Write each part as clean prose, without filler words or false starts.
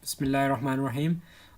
बिस्मिल्लाहिर्रहमानिर्रहीम।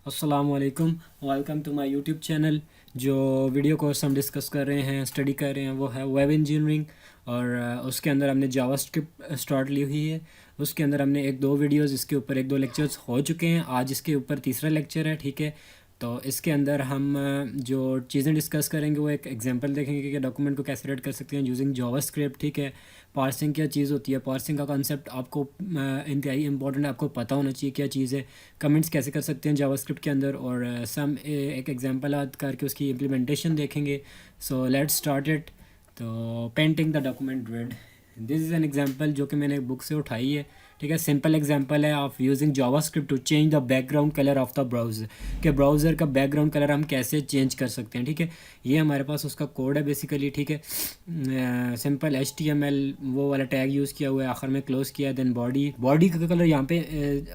अस्सलाम वालेकुम। Welcome to my YouTube channel. जो वीडियो कोर्स हम डिस्कस कर रहे हैं, स्टडी कर रहे हैं, वो है वेब इंजीनियरिंग। और उसके अंदर हमने जावास्क्रिप्ट स्टार्ट ली हुई है। उसके अंदर हमने एक दो वीडियोस, इसके ऊपर एक दो लेक्चर्स हो चुके हैं। आज इसके ऊपर तीसरा लेक्चर है, ठीक है। तो इसके अंदर हम जो चीज़ें डिस्कस करेंगे वो एक एग्जांपल देखेंगे कि डॉक्यूमेंट को कैसे रेड कर सकते हैं यूजिंग जावास्क्रिप्ट, ठीक है। पार्सिंग क्या चीज़ होती है, पार्सिंग का कॉन्सेप्ट आपको इंतहाई इंपॉर्टेंट है, आपको पता होना चाहिए क्या चीज़ है। कमेंट्स कैसे कर सकते हैं जावास्क्रिप्ट के अंदर, और सम एक एग्जांपल याद करके उसकी इम्प्लीमेंटेशन देखेंगे। So let's start it. तो painting the document red, this is an example जो कि मैंने बुक से उठाई है, ठीक है। सिंपल एग्जांपल है of using JavaScript to change the background colour of the browser, कि ब्राउज़र का बैकग्राउंड कलर हम कैसे चेंज कर सकते हैं, ठीक है। ये हमारे पास उसका कोड है बेसिकली, ठीक है। सिंपल HTML वो वाला टैग यूज़ किया हुआ है, आखिर में क्लोज़ किया। देन बॉडी का कलर यहाँ पे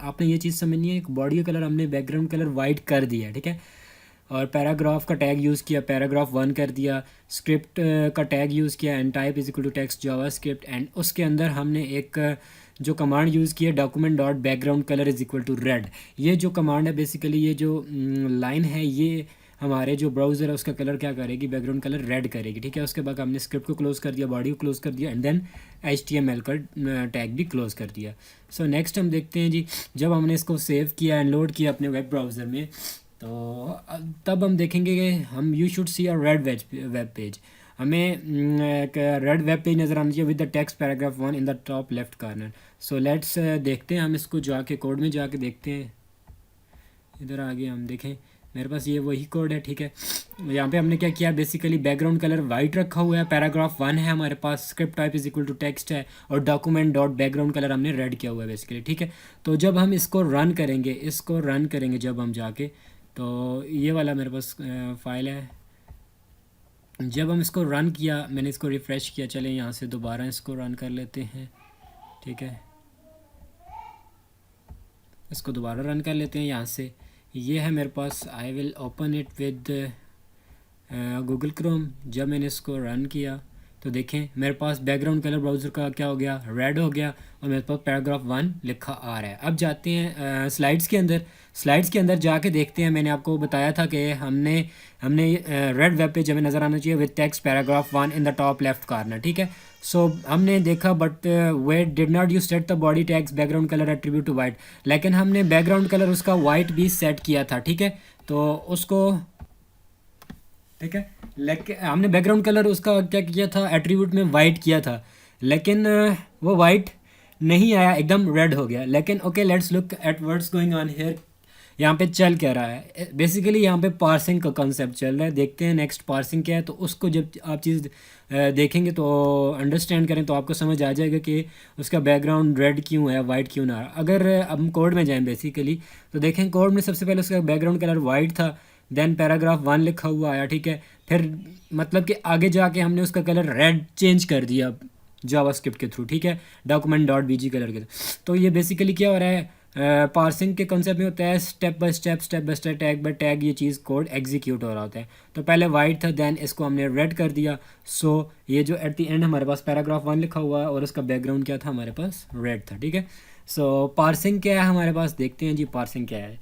आपने ये चीज़ समझनी है, बॉडी का कलर हमने बैकग्राउंड कलर वाइट कर दिया है, ठीक है। और पैराग्राफ का टैग यूज़ किया, पैराग्राफ 1 कर दिया। स्क्रिप्ट का टैग यूज़ किया, and type is equal to text JavaScript. And उसके अंदर हमने एक जो कमांड यूज़ की है, document dot background colour is equal to red. ये जो कमांड है बेसिकली, ये जो लाइन है, ये हमारे जो ब्राउज़र है उसका कलर क्या करेगी, बैकग्राउंड कलर रेड करेगी, ठीक है। उसके बाद हमने स्क्रिप्ट को क्लोज़ कर दिया, बॉडी को क्लोज़ कर दिया, एंड देन HTML का टैग भी क्लोज़ कर दिया। सो नेक्स्ट हम देखते हैं जी, जब हमने इसको सेव किया एंड लोड किया अपने वेब ब्राउज़र में, तो तब हम देखेंगे कि हम you should see a red web page. हमें एक रेड वेब पेज नज़र आना चाहिए with the text paragraph 1 in the top left corner. So let's देखते हैं, हम इसको जाके कोड में जाके देखते हैं। इधर आगे हम देखें, मेरे पास ये वही कोड है, ठीक है। यहाँ पे हमने क्या किया, बेसिकली बैकग्राउंड कलर वाइट रखा हुआ है, पैराग्राफ 1 है हमारे पास, script type is equal to text है, और डॉक्यूमेंट डॉट बैकग्राउंड कलर हमने रेड किया हुआ है बेसिकली, ठीक है। तो जब हम इसको रन करेंगे जब हम जाके, तो ये वाला मेरे पास फाइल है। जब हम इसको रन किया, मैंने इसको रिफ़्रेश किया, चलें यहाँ से दोबारा इसको रन कर लेते हैं, ठीक है। इसको दोबारा रन कर लेते हैं यहाँ से। ये है मेरे पास, I will open it with Google Chrome. जब मैंने इसको रन किया तो देखें मेरे पास बैकग्राउंड कलर ब्राउज़र का क्या हो गया, रेड हो गया, और मेरे पास पैराग्राफ 1 लिखा आ रहा है। अब जाते हैं स्लाइड्स के अंदर जाके देखते हैं। मैंने आपको बताया था कि हमने रेड वेब पेज हमें नज़र आना चाहिए with text paragraph 1 in the top left corner, ठीक है। सो हमने देखा, but we did not you set the body tags background colour attribute to white, लेकिन हमने बैकग्राउंड कलर उसका वाइट भी सेट किया था, ठीक है। तो उसको, ठीक है, लेकिन हमने बैकग्राउंड कलर उसका क्या किया था, एट्रीब्यूट में वाइट किया था, लेकिन वो वाइट नहीं आया, एकदम रेड हो गया। लेकिन okay, let's look at what's going on here. यहाँ पे चल क्या रहा है, बेसिकली यहाँ पे पार्सिंग का कॉन्सेप्ट चल रहा है। देखते हैं नेक्स्ट पार्सिंग क्या है। तो उसको जब आप चीज़ देखेंगे तो अंडरस्टैंड करें तो आपको समझ आ जाएगा कि उसका बैकग्राउंड रेड क्यों है, वाइट क्यों ना। अगर हम कोड में जाएं बेसिकली, तो देखें कोड में सबसे पहले उसका बैकग्राउंड कलर वाइट था, देन पैराग्राफ 1 लिखा हुआ आया, ठीक है। फिर मतलब कि आगे जाके हमने उसका कलर रेड चेंज कर दिया जावास्क्रिप्ट के थ्रू, ठीक है, डॉक्यूमेंट डॉट बीजी कलर के थ्रू। तो ये बेसिकली क्या हो रहा है, पार्सिंग के कंसेप्ट में होता है step by step, tag by tag ये चीज़ कोड एग्जीक्यूट हो रहा होता है। तो पहले वाइट था, देन इसको हमने रेड कर दिया। सो ये जो एट द एंड हमारे पास पैराग्राफ 1 लिखा हुआ है और उसका बैकग्राउंड क्या था, हमारे पास रेड था, ठीक है। सो पार्सिंग क्या है हमारे पास, देखते हैं जी पार्सिंग क्या है।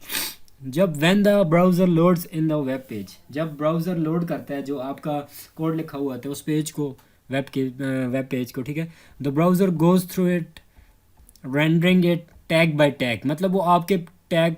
जब when the browser loads in the web page, जब ब्राउज़र लोड करता है जो आपका कोड लिखा हुआ था उस पेज को, वेब पेज को, ठीक है, the browser goes through it rendering it tag by tag, मतलब वो आपके टैग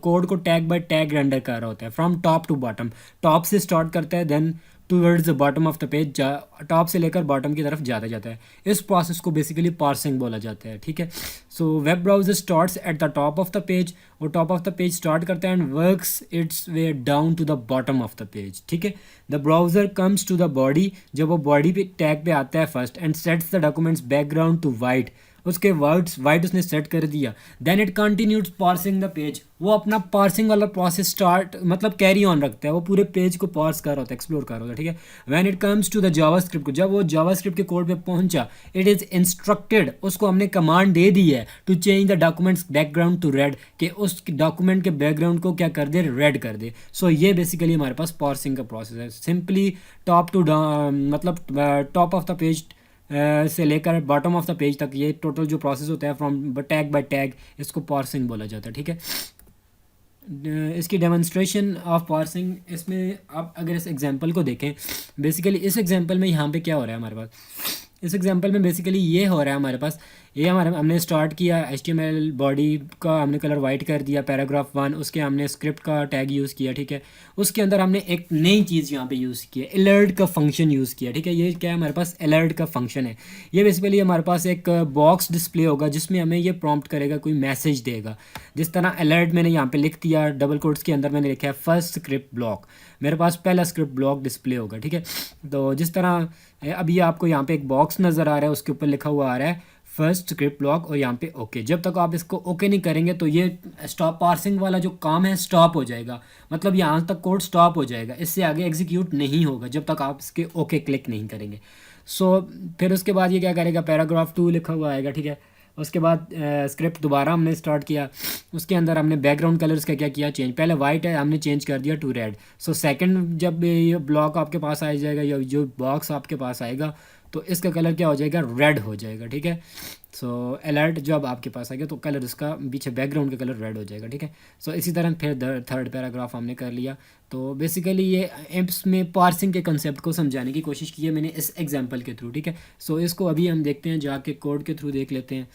कोड को टैग बाय टैग रेंडर कर रहा होता है, from top to bottom. Top से स्टार्ट करता है, then towards the bottom of the page, top से लेकर बॉटम की तरफ जाता है। इस प्रोसेस को बेसिकली पार्सिंग बोला जाता है, ठीक है। So web browser starts at the top of the page, वो top of the page start करता है and works its way down to the bottom of the page, ठीक है। The browser comes to the body, जब वो body पे tag पे आता है first, and sets the documents background to white, उसके वर्ड्स वाइट उसने सेट कर दिया। Then it continued parsing the page, वो अपना पार्सिंग वाला प्रोसेस स्टार्ट मतलब कैरी ऑन रखता है, वो पूरे पेज को पार्स कर रहा होता है, एक्सप्लोर कर रहा होता है, ठीक है। When it comes to the JavaScript को, जब वो जावास्क्रिप्ट के कोड पे पहुंचा, इट इज़ इंस्ट्रक्टेड, उसको हमने कमांड दे दी है to change the documents background to red, कि उस डॉक्यूमेंट के बैकग्राउंड को क्या कर दे, रेड कर दे। सो ये बेसिकली हमारे पास पार्सिंग का प्रोसेस है। सिंपली टॉप टू मतलब टॉप ऑफ द पेज से लेकर बॉटम ऑफ द पेज तक, ये टोटल जो प्रोसेस होता है फ्रॉम टैग बाय टैग, इसको पार्सिंग बोला जाता है, ठीक है। इसकी डेमोन्स्ट्रेशन ऑफ पार्सिंग, इसमें आप अगर इस एग्जांपल को देखें, बेसिकली इस एग्जांपल में यहाँ पे क्या हो रहा है हमारे पास, इस एग्जांपल में बेसिकली ये हो रहा है हमारे पास, ये हमारे हमने स्टार्ट किया HTML बॉडी का हमने कलर वाइट कर दिया, पैराग्राफ 1, उसके हमने स्क्रिप्ट का टैग यूज़ किया, ठीक है। उसके अंदर हमने एक नई चीज़ यहाँ पे यूज़ की है, अलर्ट का फंक्शन यूज़ किया, ठीक है। ये क्या है हमारे पास, अलर्ट का फंक्शन है। ये बेसिकली हमारे पास एक बॉक्स डिस्प्ले होगा जिसमें हमें ये प्रॉम्प्ट करेगा, कोई मैसेज देगा। जिस तरह अलर्ट मैंने यहाँ पे लिख दिया, डबल कोट्स के अंदर मैंने लिखा है फर्स्ट स्क्रिप्ट ब्लॉक, मेरे पास पहला स्क्रिप्ट ब्लॉक डिस्प्ले होगा, ठीक है। तो जिस तरह अभी आपको यहाँ पे एक बॉक्स नज़र आ रहा है, उसके ऊपर लिखा हुआ आ रहा है फर्स्ट स्क्रिप्ट ब्लॉक और यहाँ पे ओके। जब तक आप इसको ओके नहीं करेंगे तो ये स्टॉप पार्सिंग वाला जो काम है स्टॉप हो जाएगा, मतलब यहाँ तक कोड स्टॉप हो जाएगा, इससे आगे एग्जीक्यूट नहीं होगा जब तक आप इसके ओके क्लिक नहीं करेंगे। सो फिर उसके बाद ये क्या करेगा, पैराग्राफ 2 लिखा हुआ आएगा, ठीक है। उसके बाद स्क्रिप्ट दोबारा हमने स्टार्ट किया, उसके अंदर हमने बैकग्राउंड कलर्स का क्या किया, चेंज, पहले वाइट है हमने चेंज कर दिया टू रेड। सो सेकंड जब ये ब्लॉक आपके पास आ जाएगा या जो बॉक्स आपके पास आएगा तो इसका कलर क्या हो जाएगा, रेड हो जाएगा, ठीक है। सो अलर्ट जब आपके पास आएगा तो कलर इसका पीछे बैकग्राउंड का कलर रेड हो जाएगा, ठीक है। सो इसी तरह फिर थर्ड पैराग्राफ हमने कर लिया। तो बेसिकली ये एम्प्स में पार्सिंग के कंसेप्ट को समझाने की कोशिश की है मैंने इस एग्जांपल के थ्रू, ठीक है। सो इसको अभी हम देखते हैं, जाके कोड के थ्रू देख लेते हैं,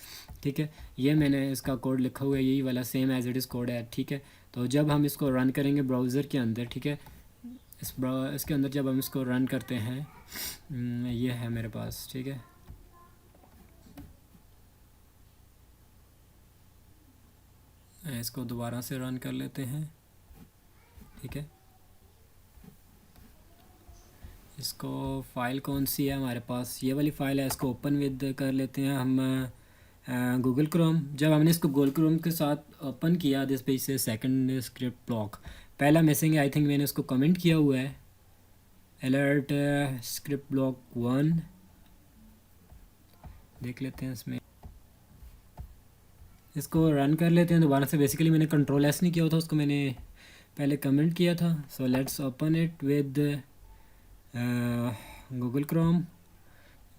ठीक है। ये मैंने इसका कोड लिखा हुआ है, यही वाला same as it is code है, ठीक है। तो जब हम इसको रन करेंगे ब्राउज़र के अंदर, ठीक है, इसके अंदर जब हम इसको रन करते हैं, ये है मेरे पास, ठीक है। इसको दोबारा से रन कर लेते हैं, ठीक है। इसको फाइल कौन सी है हमारे पास, ये वाली फ़ाइल है, इसको ओपन विद कर लेते हैं हम गूगल क्रोम। जब हमने इसको गूगल क्रोम के साथ ओपन किया, दिस पेज से सेकंड स्क्रिप्ट ब्लॉक पहला मिसिंग है, आई थिंक मैंने उसको कमेंट किया हुआ है, अलर्ट स्क्रिप्ट ब्लॉक 1, देख लेते हैं इसमें, इसको रन कर लेते हैं दोबारा से। बेसिकली मैंने कंट्रोल एस नहीं किया हुआ था, उसको मैंने पहले कमेंट किया था। So let's open it with Google Chrome,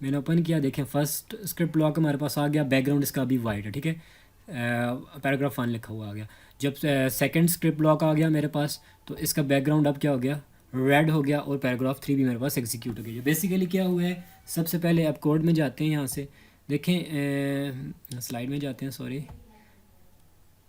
मैंने ओपन किया, देखें फर्स्ट स्क्रिप्ट ब्लॉक हमारे पास आ गया, बैकग्राउंड इसका अभी वाइट है, ठीक है। पैराग्राफ 1 लिखा हुआ आ गया। जब सेकंड स्क्रिप्ट ब्लॉक आ गया मेरे पास तो इसका बैकग्राउंड अब क्या हो गया, रेड हो गया, और पैराग्राफ 3 भी मेरे पास एग्जीक्यूट हो गया। बेसिकली क्या हुआ है, सबसे पहले अब कोड में जाते हैं, यहाँ से देखें, स्लाइड में जाते हैं, सॉरी,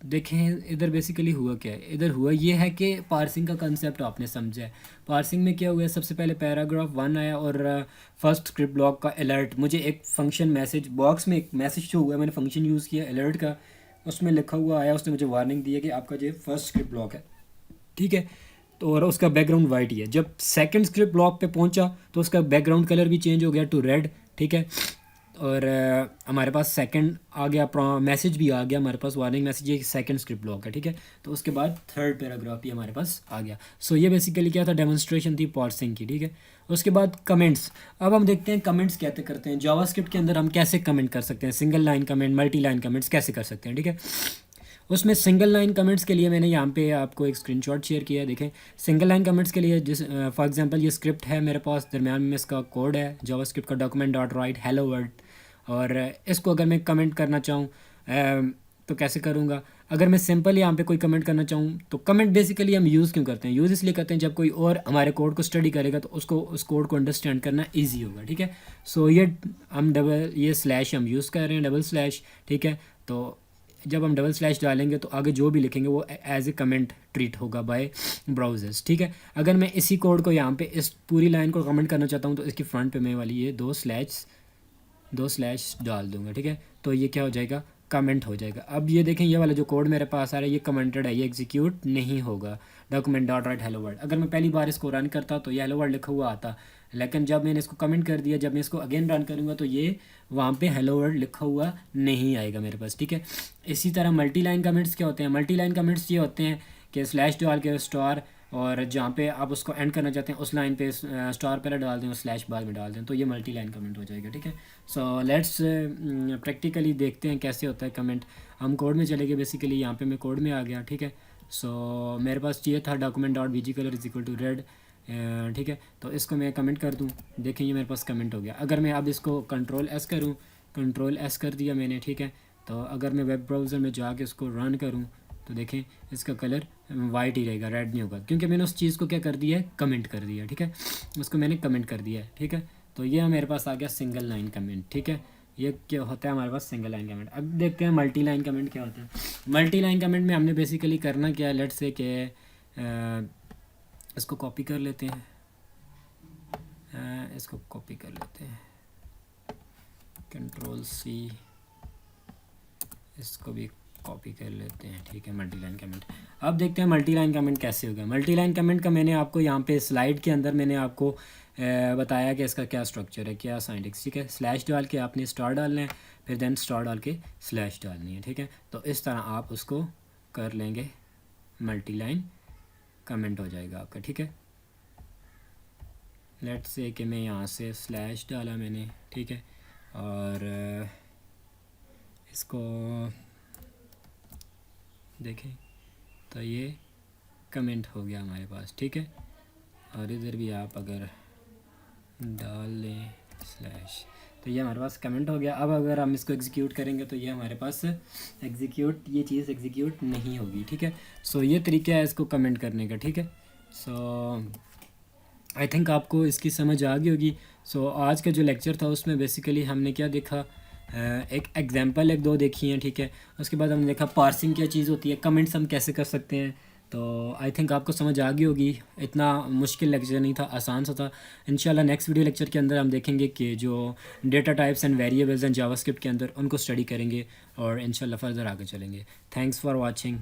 देखें इधर बेसिकली हुआ क्या है, इधर हुआ ये है कि पार्सिंग का कंसेप्ट आपने समझा है। पार्सिंग में क्या हुआ है, सबसे पहले पैराग्राफ 1 आया और फर्स्ट स्क्रिप्ट ब्लॉक का अलर्ट, मुझे एक फंक्शन मैसेज बॉक्स में एक मैसेज जो हुआ है, मैंने फंक्शन यूज़ किया अलर्ट का, उसमें लिखा हुआ आया, उसने मुझे वार्निंग दी है कि आपका जो फर्स्ट स्क्रिप्ट ब्लॉक है, ठीक है। तो और उसका बैकग्राउंड वाइट ही है। जब सेकंड स्क्रिप्ट ब्लॉक पे पहुंचा तो उसका बैकग्राउंड कलर भी चेंज हो गया टू रेड, ठीक है। और हमारे पास सेकंड आ गया, मैसेज भी आ गया हमारे पास, वार्निंग मैसेज, ये सेकंड स्क्रिप्ट ब्लॉक है, ठीक है। तो उसके बाद थर्ड पैराग्राफ भी हमारे पास आ गया। सो ये बेसिकली क्या था, डेमोन्स्ट्रेशन थी पार्सिंग की, ठीक है। उसके बाद कमेंट्स, अब हम देखते हैं कमेंट्स कैसे करते हैं, जावास्क्रिप्ट के अंदर हम कैसे कमेंट कर सकते हैं, single line comment, multi line comments कैसे कर सकते हैं, ठीक है। उसमें सिंगल लाइन कमेंट्स के लिए मैंने यहाँ पे आपको एक स्क्रीनशॉट शेयर किया है, देखें सिंगल लाइन कमेंट्स के लिए, जिस फॉर एग्जांपल ये स्क्रिप्ट है मेरे पास, दरम्यान में इसका कोड है जावास्क्रिप्ट का, document dot right hello world, और इसको अगर मैं कमेंट करना चाहूँ तो कैसे करूँगा, अगर मैं सिंपल यहाँ पे कोई कमेंट करना चाहूँ तो कमेंट बेसिकली हम यूज़ क्यों करते हैं, यूज़ इसलिए करते हैं जब कोई और हमारे कोड को स्टडी करेगा तो उसको उस कोड को अंडरस्टैंड करना इजी होगा, ठीक है। सो ये हम ये स्लैश हम यूज़ कर रहे हैं, डबल स्लैश, ठीक है। तो जब हम डबल स्लैश डालेंगे तो आगे जो भी लिखेंगे वो एज ए कमेंट ट्रीट होगा बाय ब्राउजर्स, ठीक है। अगर मैं इसी कोड को यहाँ पे इस पूरी लाइन को कमेंट करना चाहता हूँ तो इसकी फ्रंट पे मैं वाली ये दो स्लैश डाल दूंगा, ठीक है। तो ये क्या हो जाएगा, कमेंट हो जाएगा। अब ये देखें, ये वाला जो कोड मेरे पास आ रहा है ये कमेंटेड है, ये एग्जीक्यूट नहीं होगा, document dot right hello world. अगर मैं पहली बार इसको रन करता तो ये हेलो वर्ल्ड लिखा हुआ आता, लेकिन जब मैंने इसको कमेंट कर दिया, जब मैं इसको अगेन रन करूँगा तो ये वहाँ पे हेलो वर्ल्ड लिखा हुआ नहीं आएगा मेरे पास, ठीक है। इसी तरह मल्टी लाइन कमेंट्स क्या होते हैं, मल्टी लाइन कमेंट्स ये होते हैं कि स्लैश डाल के स्टार, और जहाँ पे आप उसको एंड करना चाहते हैं उस लाइन पे स्टार पहले डाल दें और स्लैश बाद में डाल दें, तो ये मल्टी लाइन कमेंट हो जाएगा, ठीक है। सो लेट्स प्रैक्टिकली देखते हैं कैसे होता है कमेंट। हम कोड में चले गए, बेसिकली यहाँ पे मैं कोड में आ गया, ठीक है। सो मेरे पास ये था document dot BG colour is equal to red, ठीक है। तो इसको मैं कमेंट कर दूँ, देखें ये मेरे पास कमेंट हो गया। अगर मैं अब इसको कंट्रोल एस करूँ, कंट्रोल एस कर दिया मैंने, ठीक है। तो अगर मैं वेब ब्राउज़र में जाके इसको रन करूँ तो देखें इसका कलर वाइट ही रहेगा, रेड नहीं होगा, क्योंकि मैंने उस चीज़ को क्या कर दिया है, कमेंट कर दिया, ठीक है, उसको मैंने कमेंट कर दिया है, ठीक है। तो ये मेरे पास आ गया सिंगल लाइन कमेंट, ठीक है। ये क्या होता है हमारे पास सिंगल लाइन कमेंट। अब देखते हैं मल्टी लाइन कमेंट क्या होता है। मल्टी लाइन कमेंट में हमने बेसिकली करना क्या है, लेट्स से कि इसको कॉपी कर लेते हैं, इसको कॉपी कर लेते हैं, Ctrl+C, इसको भी कॉपी कर लेते हैं, ठीक है, मल्टी लाइन कमेंट। अब देखते हैं मल्टी लाइन कमेंट कैसे होगा। मल्टी लाइन कमेंट का मैंने आपको यहाँ पे स्लाइड के अंदर मैंने आपको बताया कि इसका क्या स्ट्रक्चर है, क्या सिंटैक्स, ठीक है। स्लैश डाल के आपने स्टार डालना है, फिर देन स्टार डाल के स्लैश डालनी है, ठीक है। तो इस तरह आप उसको कर लेंगे, मल्टी लाइन कमेंट हो जाएगा आपका, ठीक है। लेट्स से कि मैं यहाँ से स्लैश डाला मैंने, ठीक है, और इसको देखें तो ये कमेंट हो गया हमारे पास, ठीक है। और इधर भी आप अगर डाल लें स्लैश, तो ये हमारे पास कमेंट हो गया। अब अगर हम इसको एग्जीक्यूट करेंगे तो ये हमारे पास ये चीज़ एग्जीक्यूट नहीं होगी, ठीक है। सो ये तरीका है इसको कमेंट करने का, ठीक है। सो आई थिंक आपको इसकी समझ आ गई होगी। सो आज का जो लेक्चर था उसमें बेसिकली हमने क्या देखा, एक एग्जांपल एक दो देखी हैं, ठीक है। उसके बाद हमने देखा पार्सिंग क्या चीज़ होती है, कमेंट्स हम कैसे कर सकते हैं। तो आई थिंक आपको समझ आ गई होगी, इतना मुश्किल लेक्चर नहीं था, आसान सा था। इंशाल्लाह नेक्स्ट वीडियो लेक्चर के अंदर हम देखेंगे कि जो data types and variables and JavaScript के अंदर उनको स्टडी करेंगे और इंशाल्लाह फर्दर आगे चलेंगे। Thanks for watching.